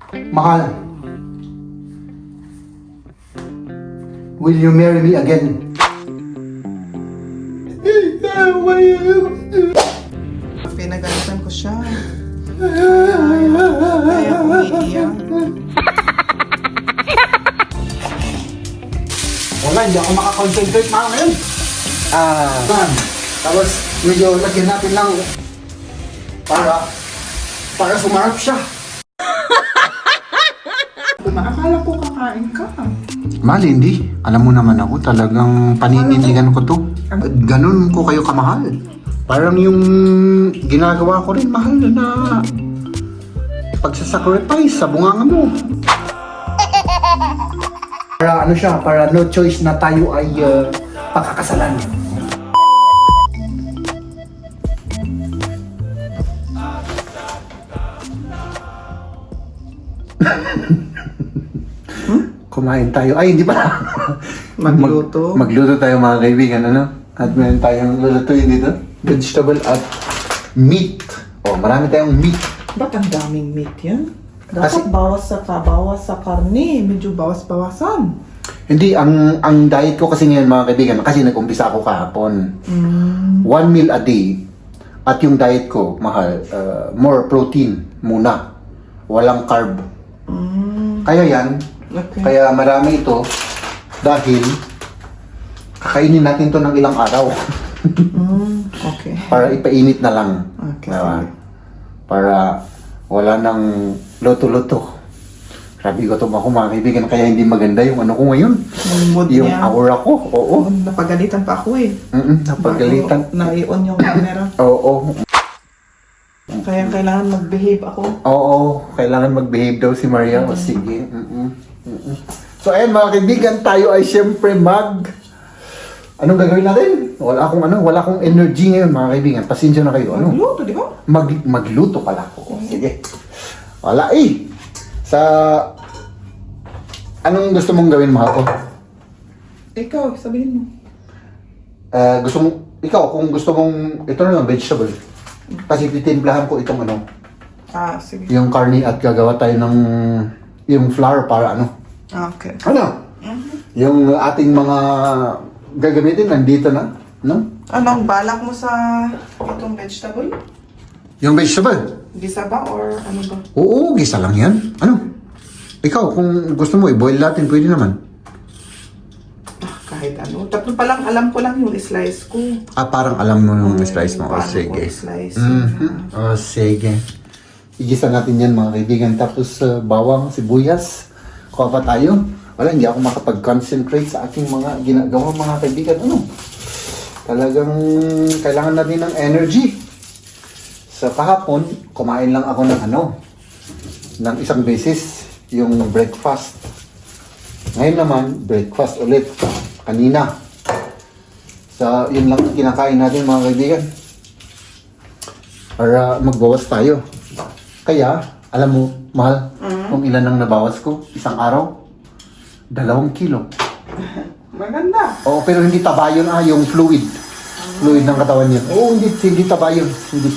Mahal. Will you marry me again? Pinagalitan ko siya. Kaya ko iiyak. Wala, hindi ako makakonsentrate mga ngayon. Tapos medyo lagyan natin lang para sumarap siya. Akala ko kakain ka. Mahal, hindi. Alam mo naman ako, talagang panininigan ko to. Ganun ko kayo kamahal. Parang yung ginagawa ko rin, mahal na pagsasacrifice sa bunganga mo. Para ano siya, para no choice na tayo ay pagkakasalan. Kumain tayo. Ay, hindi pala. Magluto. Magluto tayo mga kaibigan, ano? At meron tayong lulutuin dito. Vegetable at meat. Oh, marami tayong meat. Ba't ang daming meat yan? Kasi- Dapat bawas sa karne. Medyo bawas-bawasan. Hindi, ang diet ko kasi ngayon mga kaibigan, kasi nag-umpisa ako kahapon. 1 meal a day. At yung diet ko, mahal, more protein muna. Walang carb. Kaya yan, Okay. kaya marami ito dahil kakainin natin to ng ilang araw. Okay. Para ipainit na lang. Okay, Diba? sige. Para wala nang luto-luto. Sabi ko to mga kaibigan, kaya hindi maganda yung ano ko ngayon. Yung mood Yung niya. aura ko, oo. Napagalitan pa ako eh. Napagalitan. Bago na-i-on yung camera. Oo. Kaya kailangan mag-behave ako. Oo. Kailangan mag-behave daw si Maria. O sige. So ayan mga kaibigan, tayo ay syempre anong gagawin natin? Wala akong energy ngayon mga kaibigan. Pasensya na kayo. Ano? Magluto, di ba? Magluto pala ako. Sige. Wala eh. Anong gusto mong gawin, mahal ko? Ikaw, sabihin mo. Kung gusto mong, ito na lang, vegetable. Kasi titimplahan ko itong Sige. yung karne at gagawa tayo ng, yung flour para Okay. yung ating mga gagamitin nandito na, no? Anong balak mo sa itong vegetable? Yung vegetable. Gisa ba or ano ba? Oo, gisa lang yan. Ikaw, kung gusto mo, i-boil natin, pwede naman. Kahit ano. Tatlo pa lang, alam ko lang yung slice ko. Parang alam mo yung slice mo. Paano Sige. ko i-slice. Sige. Igisa natin yan mga kaibigan. Tapos bawang, sibuyas. Kuha pa tayo. Wala, hindi ako makapag-concentrate sa aking mga ginagawa mga kaibigan. Talagang kailangan natin ng energy. Sa kahapon, kumain lang ako ng isang beses, yung breakfast. Ngayon naman, breakfast ulit. Kanina. So, yun lang ang kinakain natin mga kaibigan. Para magbawas tayo. Kaya, alam mo, mahal, kung ilan ang nabawas ko, isang araw, 2 kilo. Maganda. Oo, pero hindi taba yun, yung fluid. Fluid ng katawan niya. Oo, hindi taba yun. Hindi.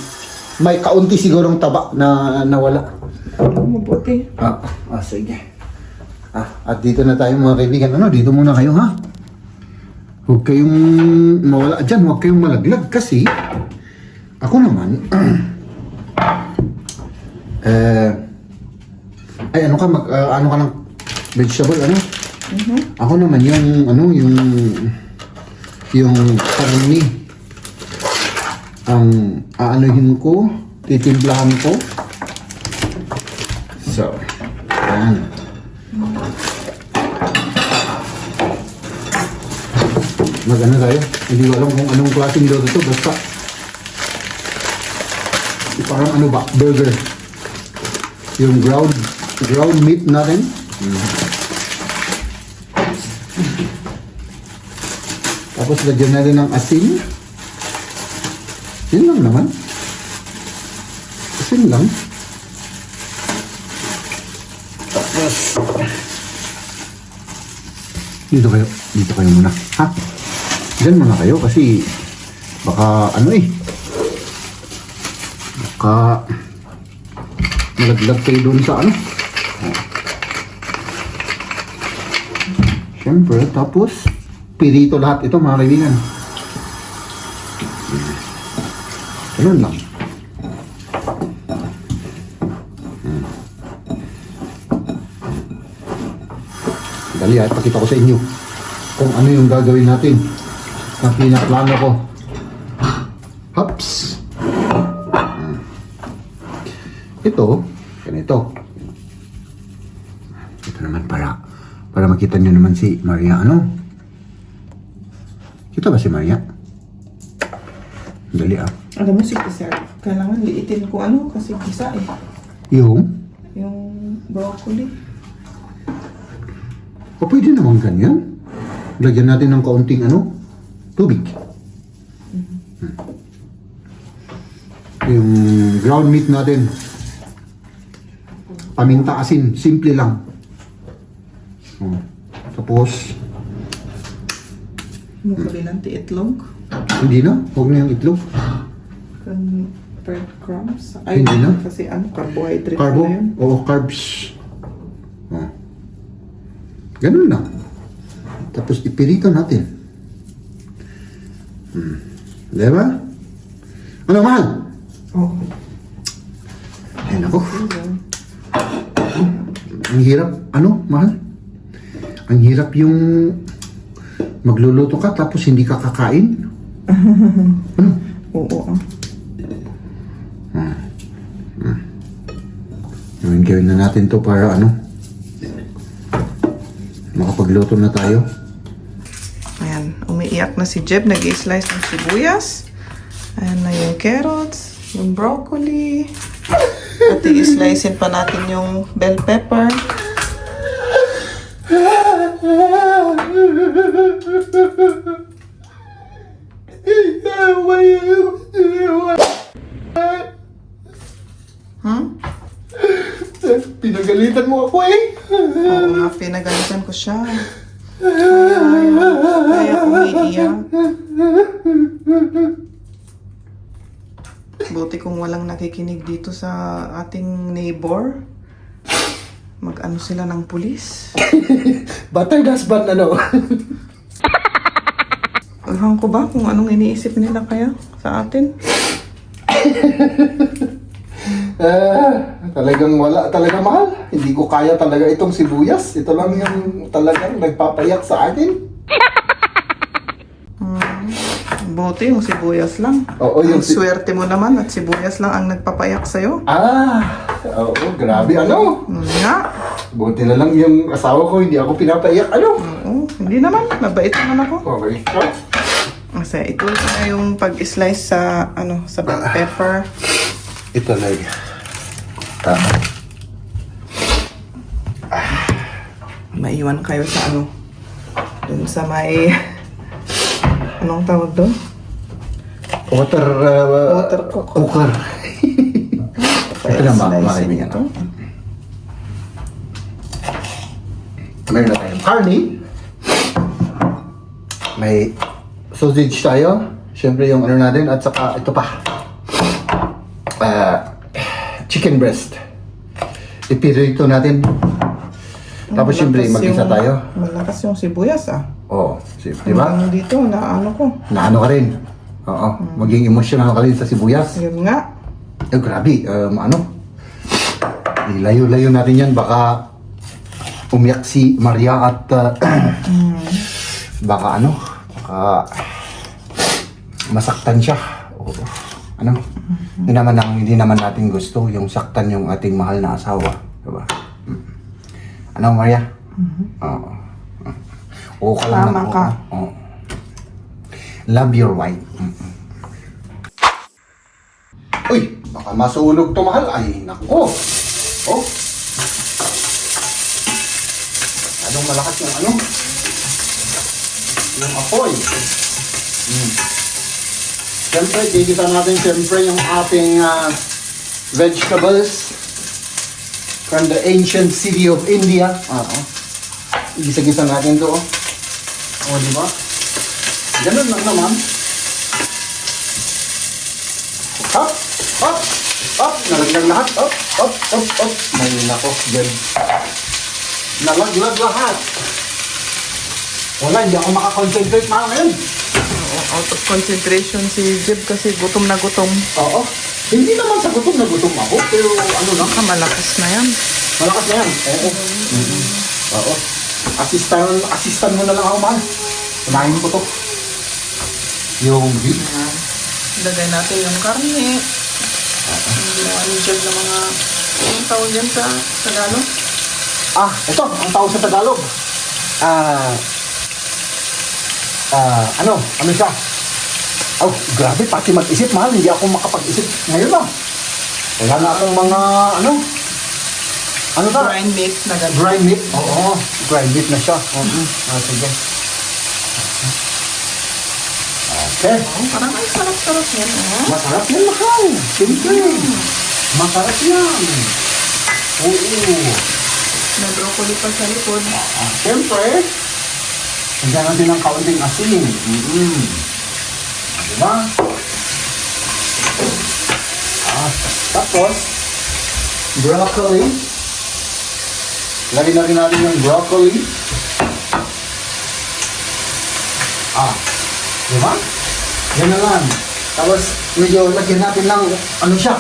May kaunti sigurong taba na nawala. Mabuti. Sige. At dito na tayo mga kaibigan. Dito muna kayo ha. Huwag kayong mawala dyan. Huwag kayong malaglag kasi ako naman ano ka ng vegetable, Ako naman yung karni ang aanuhin ko, titimplahan ko. So, ayan. Mag-ano tayo? Hindi ko alam kung anong klaseng luto to, basta parang burger. Yung ground meat natin. Tapos lagyan natin ng asin. Yun lang naman. Asin lang. Tapos dito kayo muna. Ha? Diyan muna kayo kasi baka baka malaglag kayo doon sa Siyempre, tapos, pirito lahat ito mga kaibigan. Ganun lang. Dali, pakita ko sa inyo kung ano yung gagawin natin na pinaplano ko. Hops! Ito, ganito. Ito naman para makita nyo naman si Maria. Ano? Kita ba si Maria? Dali ah. Alam mo si Sir, kailangan liitin ko ano kasi kisa eh. Yung? Yung broccoli. O pwede naman ganyan. Lagyan natin ng kaunting ano? Tubig. Yung ground meat natin. Paminta asin. Simple lang. Tapos, Mukuli ng itlog. hindi na. Huwag na yung itlog. Breadcrumbs. Hindi na. Kasi ano, carbohydrate Carbo. na yun. Oo, carbs. Ganun lang. Tapos ipirito natin. Diba? Ano, mahal? Oo. Ayan ako. Ang hirap, ano, mahal? Ang hirap yung magluluto ka tapos hindi ka kakain. Ano? Oo. Gawin na natin to para ano, makapagluto na tayo. Ayan, umiiyak na si Jeb. Nag-i-slice ng sibuyas. Ayan na yung carrots, yung broccoli. At i-slicein pa natin yung bell pepper. Pinagalitan mo ako eh. Oo nga, pinagalitan ko siya. Kaya umiiyak. Buti kung walang nakikinig dito sa ating neighbor. Mag-ano sila ng pulis. Battered husband ano? Ewan ko ba kung anong iniisip nila kaya sa atin? Talagang wala talaga mahal. Hindi ko kaya talaga itong sibuyas. Ito lang yung talagang nagpapayak sa akin. Buti yung sibuyas lang. Oo, yung Ang swerte mo naman at sibuyas lang ang nagpapayak sa'yo. Oo, grabe ano. Nga. Buti na lang yung asawa ko, hindi ako pinapaiyak ano. Oo, hindi naman. Mabait naman ako. Okay. Kasi ituloy ko na yung pag-slice sa, sa bell pepper. Ito na yun. Maiwan kayo sa dun sa may, anong tawag doon? Water cooker. Ito na Slice makakaibigan. ito. Meron na tayong carne. May sausage tayo. Siyempre yung ano natin. At saka ito pa. Chicken breast. Ipirito natin. Tapos siyempre mag-isa tayo. Malakas yung sibuyas Oo. Di ba? Hanggang dito, ko. Naano ka rin. Oo. Maging emotional ka rin sa sibuyas. Yun nga. Grabe. Ilayo-layo natin yan. Baka umiyak si Maria at baka masaktan siya. Oo. Hindi naman natin gusto yung saktan yung ating mahal na asawa. Diba? Ano, Maria? Oo. Oo ka lang. Tama ka. Oo. Love your wife. Uy, baka masunog to, mahal. Ay, nako. Oh. Anong malakas yung yung apoy. Siyempre, gigisa natin yung ating vegetables from the ancient city of India. Igisa-gisa natin to. O, di ba? Ganun lang naman. Hop! Hop! Up! Nalaglag lahat. Up! Up! Up! Up! May nako, Jeb. Nalaglag lahat. Wala, hindi ako makakonsentrate mga ngayon. Oo, out of concentration si Jeb kasi gutom na gutom. Oo. Hindi naman sa gutom na gutom ako, pero ano lang. Malakas na yan. Malakas na yan. Oo. Oo. Assistant mo na lang ako, mahal. Unahin ko to. Yung beef. Lagay natin yung karne. Yung ginawa ni Jeb na mga, anong tawag yan sa Tagalog? Ito, ang tawag sa Tagalog. Ano siya? Oh, grabe, pati mag-isip, mahal. Hindi ako makapag-isip ngayon na. Wala na akong mga, ano ba? Grind meat na ganun. Grind meat? Oo, grind meat na siya. Sige. Okay. Oh, parang ay sarap-sarap yan. Oh. Masarap yan, mahal. Siyempre. Masarap yan. Oo. May broccoli pa sa likod. Siyempre. Nandiyan natin ng kaunting asin. Diba? Tapos, broccoli. Lagyan na rin natin yung broccoli. Diba? Yan na lang. Tapos, medyo lagyan natin ng, ano siya?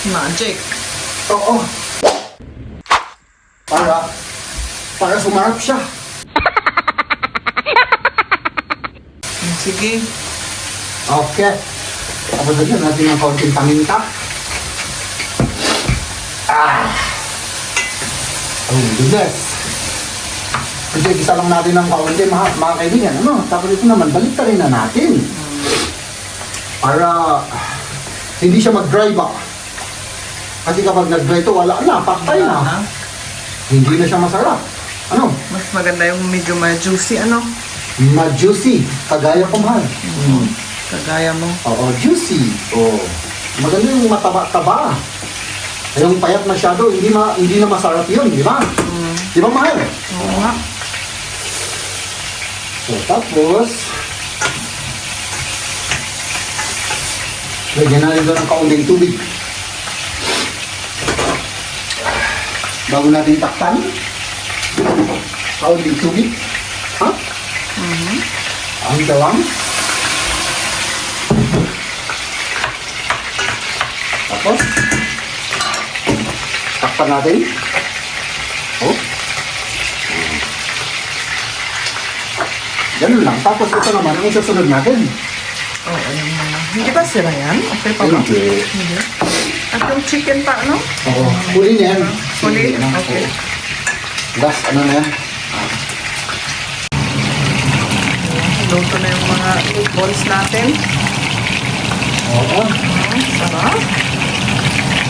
Magic. Oo. Para sumarap siya. Sige. Okay. Tapos lagyan natin ng kaunting paminta. Oh, goodness. Kasi isa lang natin ng kaunti, mga kaibigan. Tapos ito naman, balik rin na natin. Para hindi siya mag-dry ba. Kasi kapag nag-dry ito, wala na, patay na. Hindi na siya masarap. Mas maganda yung medyo ma-juicy, Ma-juicy. Kagaya ko, mahal. Kagaya mo. Oo, juicy. Maganda yung mataba-taba. Yung payat masyado, hindi na masarap yun, di ba? Di ba, mahal? Oo nga. So, tapos, lagyan natin doon ng kaunting tubig. Bago natin takpan, kaunting tubig. Ang dawang. Tapos, takpan natin. Ganun lang. Tapos ito naman, ang susunod natin. Ayun na. Hindi ba sira yan? Okay pa ba? Hindi. Hindi. At yung chicken pa, Oo. Huli na yan. Huli? na. Okay. Last, ano na yan? Luto na yung mga meatballs natin. Oo. Sarap.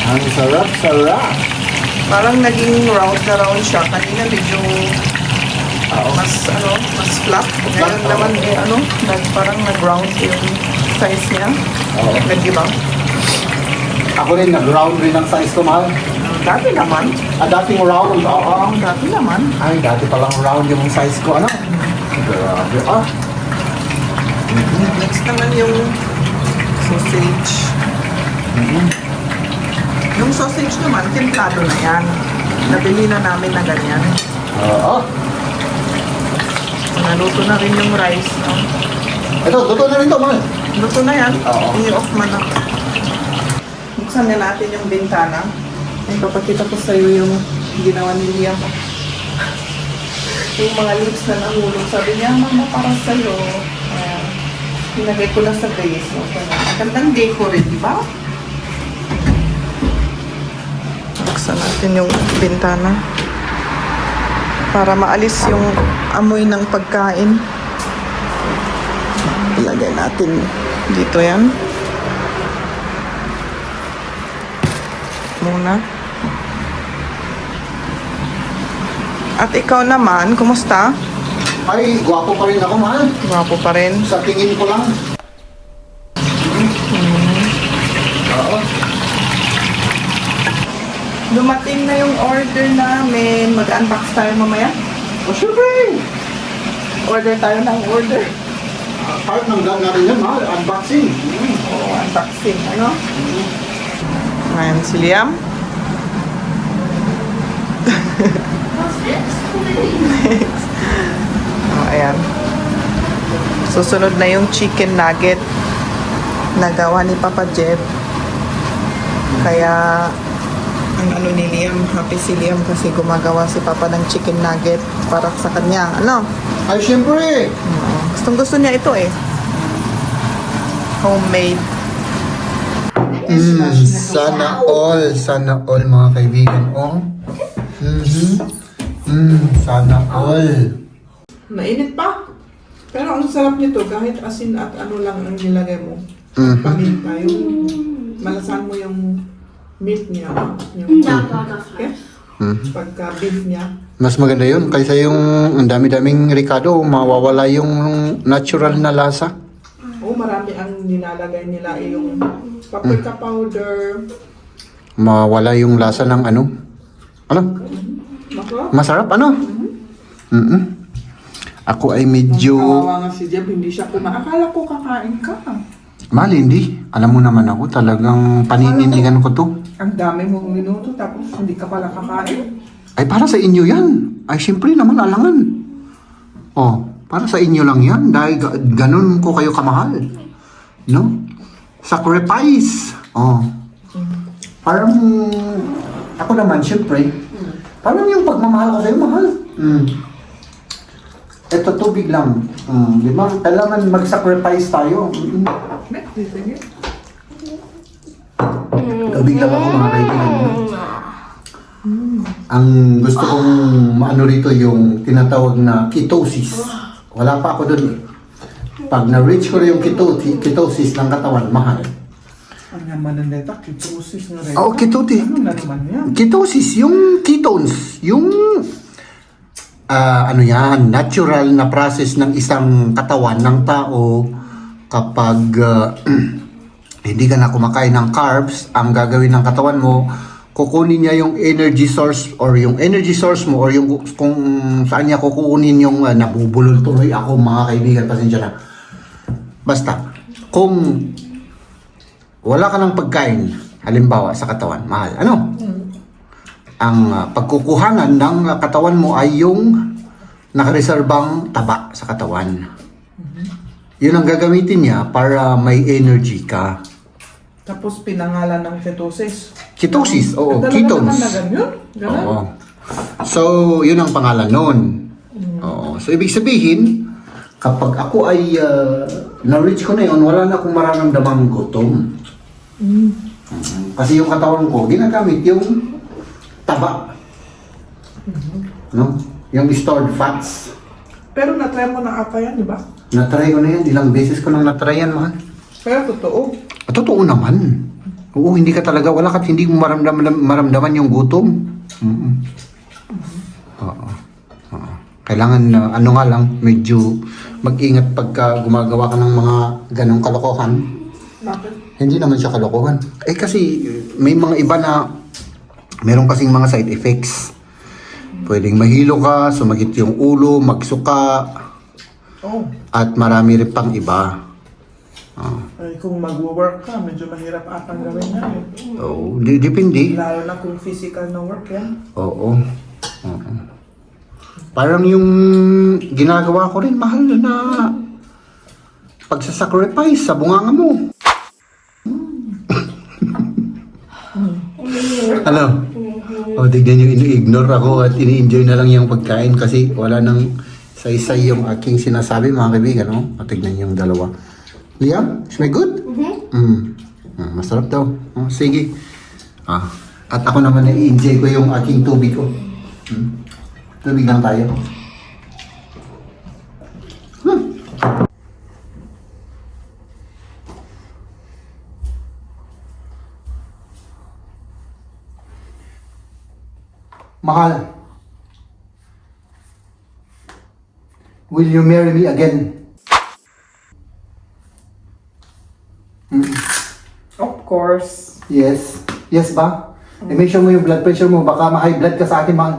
Ang sarap. Parang naging round na round siya. Kanina medyo mas flat. Ngayon naman parang nag-round yung size niya. Oo. Nag-ibang. Ako rin, nag-round rin ang size ko, mahal. Dati naman. Dating round. Oo. Dati naman. Ay, dati palang round yung size ko. Grabe. Next naman yung sausage. Yung sausage naman, templado na yan. Nabili na namin na ganyan. Oo. Naluto na rin yung rice. Ito, totoo na rin to, mahal. Luto na yan. Oo. I-off man na. Buksan na natin yung bintana. Ay, papakita ko sa'yo yung ginawa ni Liam. Yung mga leaves na nahulog. Sabi niya, mama, para sa'yo. Nilagay ko lang sa base. Magandang decor rin, di ba? Buksan natin yung bintana. Para maalis yung amoy ng pagkain. Ilagay natin dito yan. Muna. At ikaw naman, kumusta? Ay, gwapo pa rin ako, mahal. Gwapo pa rin. Sa tingin ko lang. Oo. Dumating na yung order namin. Mag-unbox tayo mamaya. Syempre. Order tayo ng order. Part ng vlog natin yan, mahal. Unboxing. Oo, unboxing. Ayan, si Liam. Oh, ayan. Susunod na yung chicken nugget na gawa ni Papa Jeb. Kaya, ang ano ni Liam, happy si Liam kasi gumagawa si Papa ng chicken nugget para sa kanya. Ano? Ay, syempre! Gustong gusto niya ito eh. Homemade. Sana all mga kaibigan. Oh. Sana all. Mainit pa. Pero ang sarap nito, kahit asin at ano lang ang nilagay mo. Paminta, yung malasan mo yung meat niya. Yung okay? Pagka beef niya. Mas maganda yun kaysa yung ang dami-daming Ricardo, mawawala yung natural na lasa. Oo, marami ang nilalagay nila yung paprika powder. Mawawala yung lasa ng ano? Ano? Masarap. Masarap ano? Ako ay medyo... Kawawa nga si Jeb, hindi siya kumain. Akala ko kakain ka. Mali, hindi. Alam mo naman ako, talagang paninindigan ko to. Ang dami mong minuto tapos hindi ka pala kakain. Ay, para sa inyo yan. Ay, syempre naman, alangan. Oh, para sa inyo lang yan. Dahil ganun ko kayo kamahal. No? Sacrifice. Oh. Parang, ako naman, syempre, parang yung pagmamahal ko sa'yo, mahal. Ito, tubig lang. Di ba? Kailangan mag-sacrifice tayo. Tubig lang ako, mga kaibigan. Ang gusto kong maano rito yung tinatawag na ketosis. Wala pa ako dun eh. Pag na-reach ko na yung ketosis ng katawan, mahal. Ang naman ng data, ketosis na rin. Oo, ketosis. Ano na naman yan? Ketosis, yung ketones, yung ano yan, natural na process ng isang katawan ng tao kapag hindi ka na kumakain ng carbs, ang gagawin ng katawan mo, kukunin niya yung energy source or yung energy source mo or yung kung saan niya kukunin yung nabubulol tuloy ako mga kaibigan, pasensya na. Basta, kung wala ka ng pagkain, halimbawa sa katawan, mahal, ano? Ang pagkukuhanan ng katawan mo ay yung nakareserbang taba sa katawan. Yun ang gagamitin niya para may energy ka. Tapos pinangalan ng ketosis. Ketosis, oo, Talaga ketones. naman na ganyan? Ganun? Oo. So, yun ang pangalan nun. Oo. So, ibig sabihin, kapag ako ay na-reach ko na yun, wala na akong mararamdamang gutom. Kasi yung katawan ko, ginagamit yung taba. No? Yung stored fats. Pero na-try mo na ata yan, di ba? Natry ko na yan. Ilang beses ko nang natry yan, mahal. Pero totoo. Totoo naman. Oo, hindi ka talaga, wala ka, hindi mo maramdaman yung gutom. Oo. Oo. Kailangan, ano nga lang, medyo mag-ingat pagka gumagawa ka ng mga ganong kalokohan. Bakit? Hindi naman siya kalokohan. Eh kasi, may mga iba na, meron kasing mga side effects. Pwedeng mahilo ka, sumagit yung ulo, magsuka, Oh. at marami rin pang iba. Ay, kung mag-work ka, medyo mahirap atang gawin na eh. Oo, depende. Lalo na kung physical na work yan. Oo. Oo. Parang yung ginagawa ko rin, mahal na pagsasacrifice sa bunganga mo. Ano? O, tignan nyo, ini-ignore ako at ini-enjoy na lang yung pagkain kasi wala nang saysay yung aking sinasabi, mga kaibigan. No? O, tignan yung dalawa. Liam, is my good? Masarap daw. Oh, sige. At ako naman na-enjoy ko yung aking tubig ko. Tubig lang tayo. Mahal, will you marry me again? Of course. Yes. Yes ba? I-make sure mo yung blood pressure mo. Baka ma-high blood ka sa akin, mahal.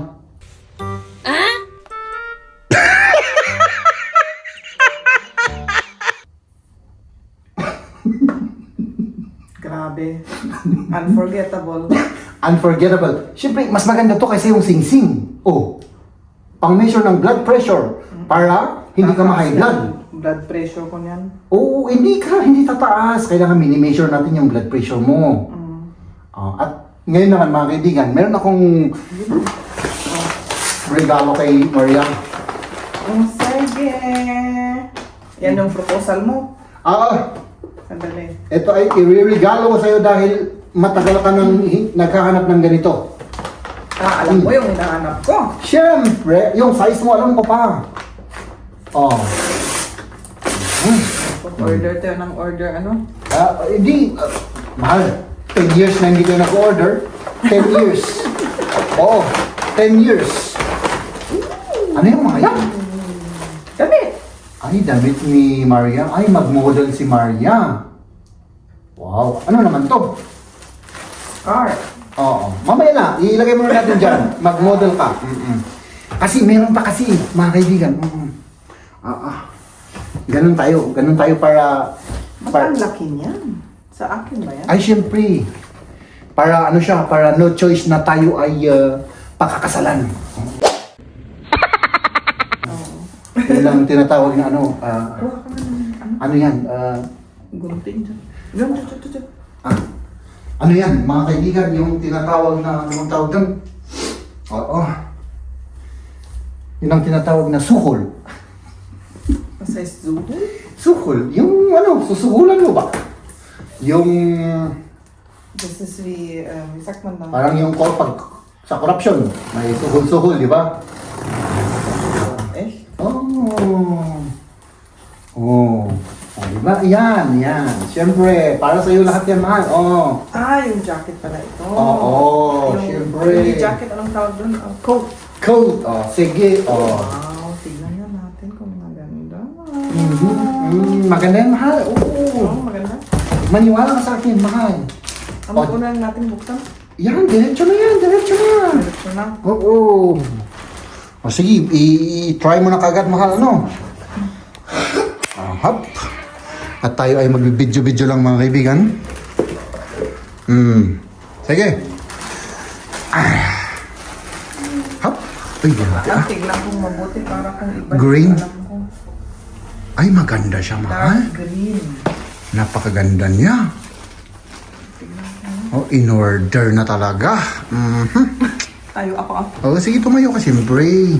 Grabe. Grabe. Unforgettable. Unforgettable. Siyempre, mas maganda to kasi yung sing-sing. Oh, pang-measure ng blood pressure para hindi ka ma-high blood. Blood pressure ko niyan. Oo, hindi tataas. Kailangan mini-measure natin yung blood pressure mo. At ngayon naman mga kaibigan, meron akong regalo kay Maria. Oh, sige. Yan yung proposal mo. Sandali. Ito ay i-regalo ko sa'yo dahil matagal ka nang naghahanap ng ganito. Alam mo yung hinahanap ko. Siyempre, yung size mo alam ko pa. Oh. Order tayo ng order, ano? Mahal. 10 years na hindi ko nag-order. 10 years. Oo, 10 years. Ano yung mga yan? Damit. Ay, damit ni Maria. Ay, mag-model si Maria. Wow. Ano naman to? Scarf. Oo. Mamaya na. Ilagay mo na natin dyan. Mag-model ka. Kasi meron pa kasi, mga kaibigan. Ganun tayo. Ganun tayo para... Ang laki niyan. Sa akin ba yan? Ay, syempre. Para ano siya, para no choice na tayo ay pakakasalan. Yun lang tinatawag na ano, ano yan, Gunting dyan. Dyan. ano yan, mga kaibigan, yung tinatawag na, anong tawag doon? Oo. Yun ang tinatawag na suhol. Sa suhol? Suhol, yung ano, susuhulan mo ba? Yung, This is the, sakman lang. parang yung pag sa corruption, may suhol-suhol, di ba? Oh, diba? Yan. Siyempre, para sa iyo lahat yan, mahal. Yung jacket pala ito. Siyempre. Yung jacket, anong tawag doon? Coat. Coat. Sige. Wow, tignan nga natin kung maganda. Maganda yan, mahal. Oo. Maganda. Maniwala ka sa akin, mahal. Ang una natin buksan. Yan, diretso na yan. Diretso na. Oo. Sige, i-try mo na kagad, mahal, ano? Hop. At tayo ay mag-video-video lang, mga kaibigan. Sige. Hop. Ay, grabe. Tignan kong mabuti para kung iba. Green? Alam ko. Ay, maganda siya, mahal. Dark green. Napakaganda niya. Oh, in order na talaga. Tayo ako. Oh, sige, tumayo ka, siyempre.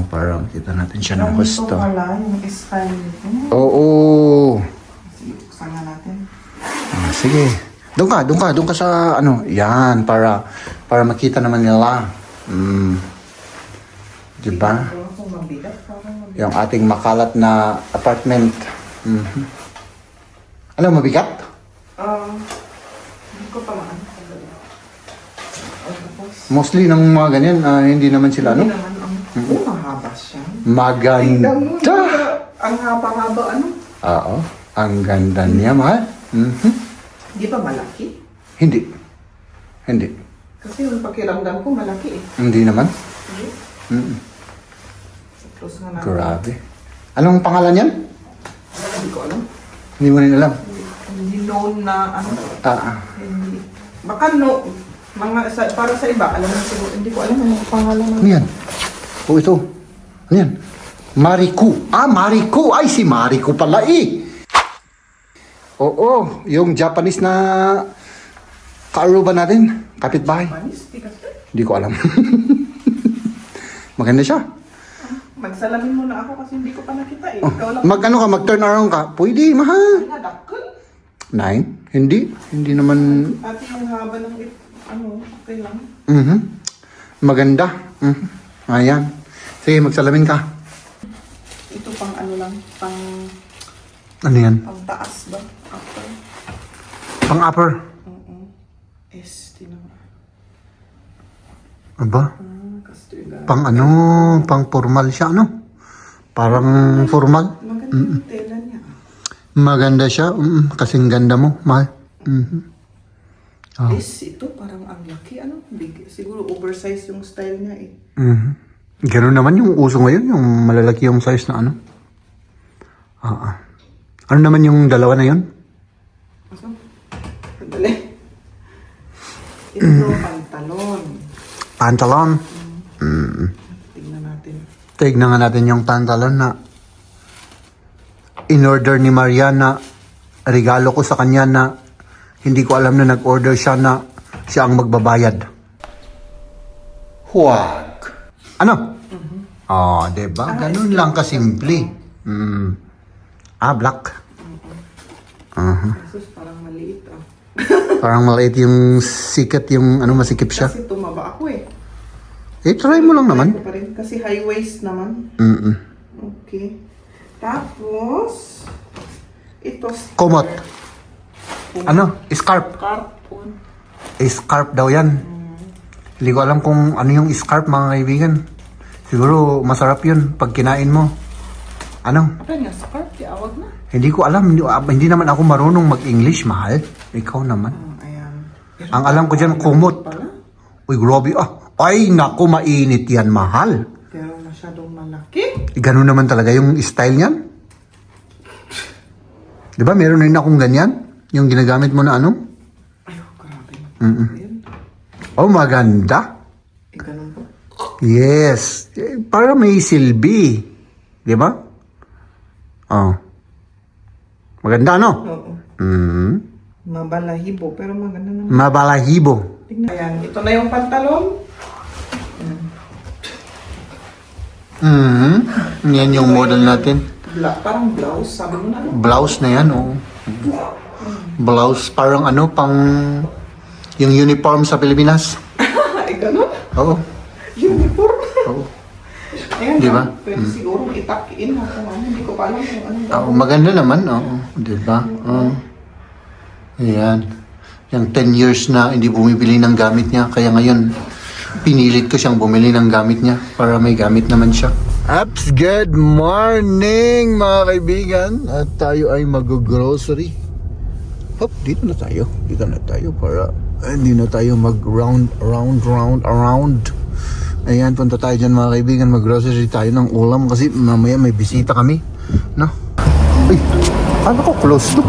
Parang kita natin siya ng gusto. Ito pala, yung style nito. Oo. Sige, buksan nga natin. Sige. Doon ka sa ano. Yan, para makita naman nila. Diba? Ito kung mabigat, parang mabigat. Yung ating makalat na apartment. Ano, mabigat? Hindi ko pa maan. Mostly ng mga ganyan, hindi naman sila, Hindi no? naman mahaba siya. Maganda. Ang haba-haba, ano? Oo. Ang ganda niya, mahal. Di ba malaki? Hindi. Kasi yung pakiramdam ko malaki eh. Hindi naman. Hindi? Close nga natin. Grabe. Anong pangalan yan? Hindi ko alam. Hindi mo rin alam. Hindi known na ano. Hindi. Baka no. Para sa iba, alam mo siguro. Hindi ko alam anong pangalan. Ano yan? Oh, ito. Ano yan? Mariku. Mariku. Ay, si Mariku pala eh. Oo, yung Japanese na kaaruba natin. Kapitbahay. Panis? Di kasi. Hindi ko alam. Maganda siya. Magsalamin mo na ako kasi hindi ko pa nakita eh. Oh, Ikaw lang. mag-turn around ka. Pwede, mahal. Ay, nadakal. 9? Hindi. Hindi naman... Ate, yung haba ng okay lang. Maganda. Ayan. Sige, magsalamin ka. Ito pang ano lang, Ano yan? pang taas ba? Upper. Pang upper. Tinan mo. Aba? Kasi ito yung Pang ano? Pang formal siya, ano? Parang formal. maganda yung tela niya. Maganda siya. Kasing ganda mo, mahal. Ito parang ang laki, ano? Big, siguro oversize yung style niya eh. Ganun naman yung uso ngayon, yung malalaki yung size na ano. Ano naman yung dalawa na yun? Aso? Ito, pantalon. Pantalon. Tingnan natin. Tignan nga natin yung pantalon na in-order ni Mariana. Regalo ko sa kanya na hindi ko alam na nag-order siya na siya ang magbabayad. Huwag. Ano? Oh, diba? Ganun lang kasimple. Black. Jesus, parang maliit ah. Parang maliit yung sikat, yung masikip siya. Kasi tumaba ako eh. Try mo lang naman. Try ko pa rin. Kasi high waist naman. Okay. Tapos, ito. Kumot. Scarf. Carpon. Scarf daw yan. Hindi ko alam kung ano yung scarf, mga kaibigan. Siguro masarap yun pag kinain mo. Ano? Apa nga, scarf? Awag na. Hindi ko alam. Hindi naman ako marunong mag-English, mahal. Ikaw naman. Ayan. Ang alam ko dyan, kumot. Pala. Uy, grabe Ay, naku, mainit yan, mahal. Pero masyadong malaki. Ganun naman talaga yung style niyan. Di ba, meron rin akong ganyan. Yung ginagamit mo na ano? Ay, grabe. Ayan. Oh, maganda. Ganun po. Yes. Para may silbi. Di ba? Oh. Maganda, no? Oo. Mabalahibo, pero maganda naman. Mabalahibo. Tingnan. Ayan, ito na yung pantalon. Yan yung model natin. Parang blouse, sabi mo na. Blouse na yan, oh. Blouse, parang pang yung uniform sa Pilipinas. Ay, ganun? Oo. Uniform. Oo. Ayan, Di ba? pwede siguro itak-in ako. Hindi ko pa alam kung ano. Maganda naman, oo. Di ba? Ayan. Yung 10 years na hindi bumibili ng gamit niya. Kaya ngayon, pinilit ko siyang bumili ng gamit niya para may gamit naman siya. Ups, good morning mga kaibigan. At tayo ay mag-grocery. Hop, dito na tayo. Dito na tayo para hindi na tayo mag-round. Ayan, punta tayo dyan mga kaibigan. Mag-grocery tayo ng ulam kasi mamaya may bisita kami. No? Uy, paano ko close to?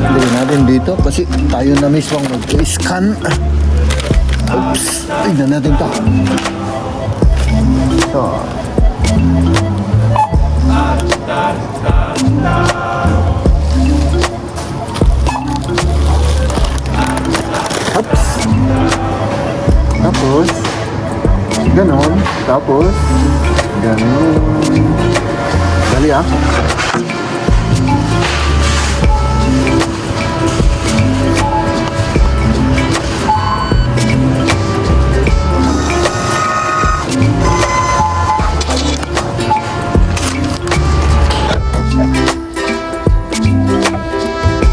Lagyan natin dito kasi tayo na mismo mag-scan. Oops, tignan natin ito. Ito. Oops. Tapos ganon. Tapos ganon. Dali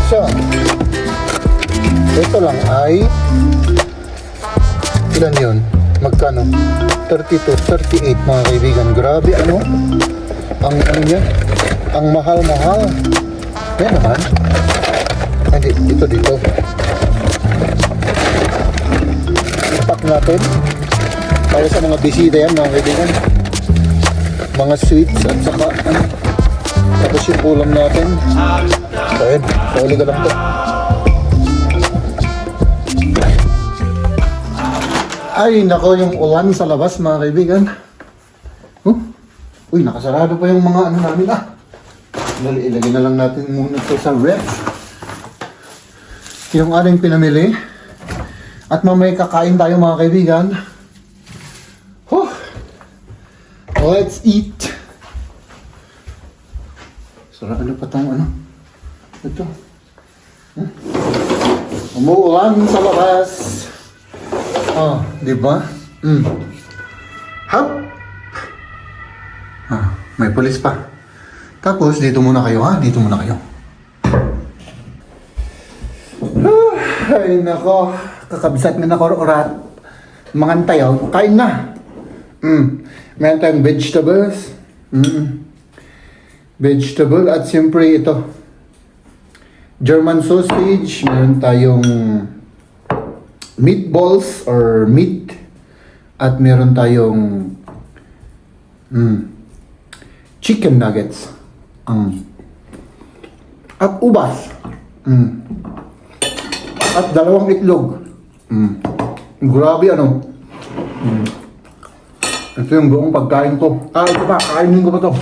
So, ito lang ay ilan yun? Magkano? 32, 38 mga kaibigan. Grabe ang niya? Ang mahal-mahal. Yan naman. Hindi, dito. Ipak natin. Para sa mga bisita yan mga kaibigan. Mga sweets at saka tapos yung ulam natin. Ayun, pauli ka lang to. Ay, nako yung ulan sa labas mga kaibigan. Uy, nakasarado pa yung mga namin ilagay na lang natin muna to sa ref. Yung ating pinamili. At mamaya kakain tayo mga kaibigan. Let's eat. Sarap pa tong ito. Umuulan sa labas. Di ba? Hop. May pulis pa. Tapos dito muna kayo dito muna kayo. Ay nako, kakabsat na nako orat. Mangantayaw, kain na. Meron tayong vegetables. Vegetable at siyempre ito. German sausage. Meron tayong meatballs or meat At meron tayong chicken nuggets. At ubas. At dalawang itlog. Grabe ano. Ito yung buong pagkain ko. Ito pa, kainin ko pa to.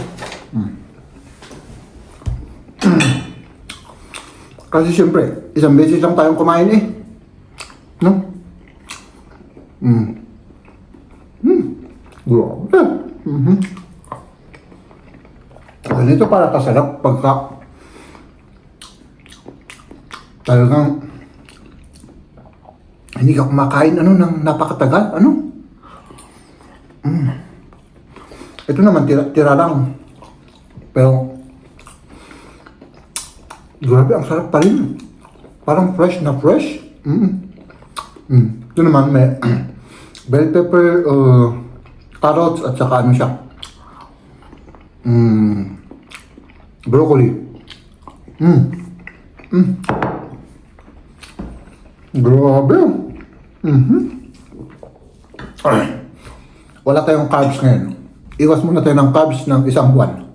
Kasi siyempre, isang beses lang tayong kumain eh. No? Grabe. Ganito para kasarap pagka talagang hindi ka kumakain ng napakatagal. Ito naman tira lang. Pero grabe, ang sarap pa rin. Parang fresh na fresh. Ito naman may bell pepper, carrots, at saka ano siya. Broccoli. Grabe. Wala tayong carbs ngayon. Iwas muna tayo ng carbs ng isang buwan.